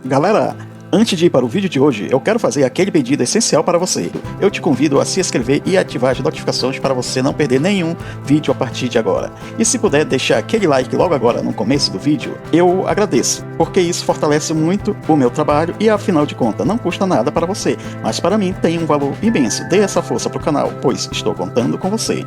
Galera, antes de ir para o vídeo de hoje, eu quero fazer aquele pedido essencial para você. Eu te convido a se inscrever e ativar as notificações para você não perder nenhum vídeo a partir de agora. E se puder deixar aquele like logo agora no começo do vídeo, eu agradeço, porque isso fortalece muito o meu trabalho e afinal de contas não custa nada para você, mas para mim tem um valor imenso. Dê essa força para o canal, pois estou contando com você.